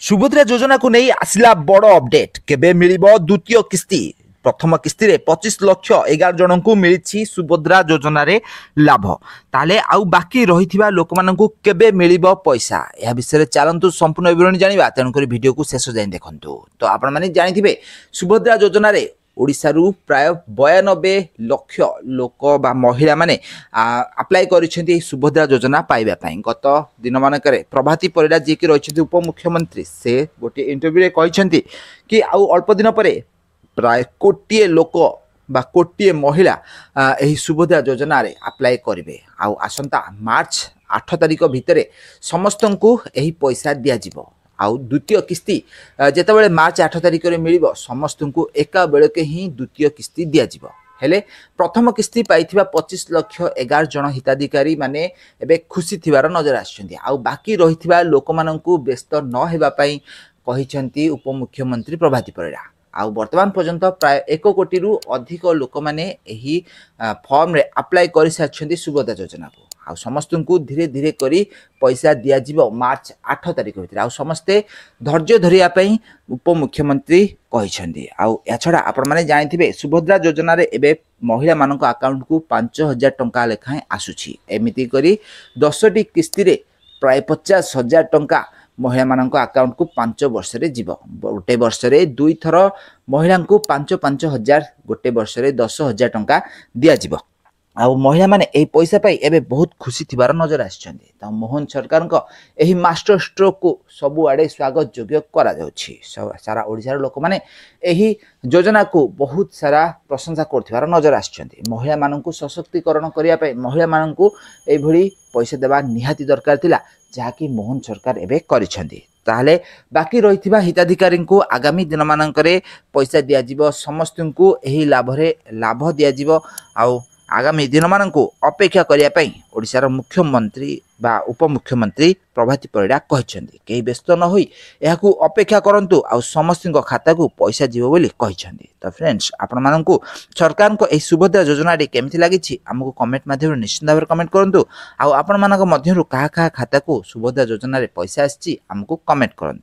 सुभद्रा योजना को नहीं आसला बड़ अपडेट केबे मिलिबो द्वितीय किस्ती प्रथम किस्ती रे 25 लाख 11 जन को मिली सुभद्रा योजना रे लाभ ताले आउ बाकी रही लोक मानू केबे मिलिबो पैसा यह विषय चलतु संपूर्ण विवरण जानिबा तेणुक वीडियो को शेष जाए देखंतु। तो आपण माने जानिथिबे सुभद्रा योजना रे ओडिशारू प्राय 92 लाख लोक बा महिला माने अप्लाई करिसेंती सुभद्रा योजना पाइबा पई। गत दिन मानकरे प्रभाती परिडा जी की रहिसेंती उपमुख्यमंत्री से गोटे इंटरव्यू रे कहिसेंती कि आउ अल्प दिन परे प्राय कोटिए लोक बा कोटिए महिला एही सुभद्रा योजना रे अप्लाई करिवे। आउ आसंता मार्च 8 तारिख भितरे समस्तंकु एही पैसा दिया जिवो। आउ द्वितीय किस्ती जेतेबेले मार्च 8 तारिख रे मिलिबो समस्तंकु एका बेलके ही द्वितीय किस्ती दिया जिवो। हेले प्रथम किस्ती पाइथिबा 25 लाख 11 जन हिताधिकारी माने एबे खुशी थिबार नजर आछिसंती। आउ बाकी रहिथिबा लोक माननकु व्यस्त न हेबा पई कहिसंती उपमुख्यमंत्री प्रभाती परिडा। आउ वर्तमान पर्यंत प्राय 1 कोटी रु अधिक लोक माने एही फॉर्म रे अप्लाई करि साछंती सुभद्रा योजना को। आउ समस्त को धीरे धीरे करी पैसा दिया जिवो मार्च 8 तारिख भितर। आउ समस्ते धैर्य धरिया पई उपमुख्यमंत्री कहिसंती। आउ या छडा आपण माने जानिथिबे सुभद्रा योजना रे एबे महिला मानक अकाउंट को 5000 टंका लेखाए आसुछि। एमिति करी 10 टी किस्ती रे प्राय 50,000 टंका महिला मानक अकाउंट को 5 वर्ष रे जीव। गोटे वर्ष रे दुई थर महिला को 5-5 हजार गोटे वर्ष रे 10,000 टंका दिया जीव। आउ महिला माने एही पैसा पाई एबे बहुत खुशी थिबार नजर आछिसंती। त मोहन सरकार को एही मास्टर स्ट्रोक को सबु आडे स्वागत योग्य करा जाउछि। सारा ओडिसा लोक माने एही योजना को बहुत सारा प्रशंसा करथिबार नजर आछिसंती। महिला माननकु सशक्तिकरण करिया पई महिला माननकु एही भली पैसा देबा निहाती दरकार थिला जहाँकि मोहन सरकार एबे करिसंती। ताहले बाकी रहिथिबा हिताधिकारी को आगामी दिन मानकरे पैसा दिया जिवो। समस्तंकु एही लाभ दिया जिवो। आउ आगामी दिन माननकु अपेक्षा करिया पई ओडिसार मुख्यमंत्री बा उपमुख्यमंत्री प्रभाती परिडा कहिसंती। केही व्यस्त न होई एहाकु अपेक्षा करंतु आउ समस्तक खाता को पैसा जीवो बोली कहिसंती। तो फ्रेंड्स आपण माननकु सरकार को एही सुभद्रा योजना रे केमथि लागिछि हमकु कमेंट माध्यम निश्चित भाव कमेंट करंतु। आउ आपण मानक मध्यरु काहा खाता को सुभद्रा योजना रे पैसा आछि हमकु कमेंट करंतु।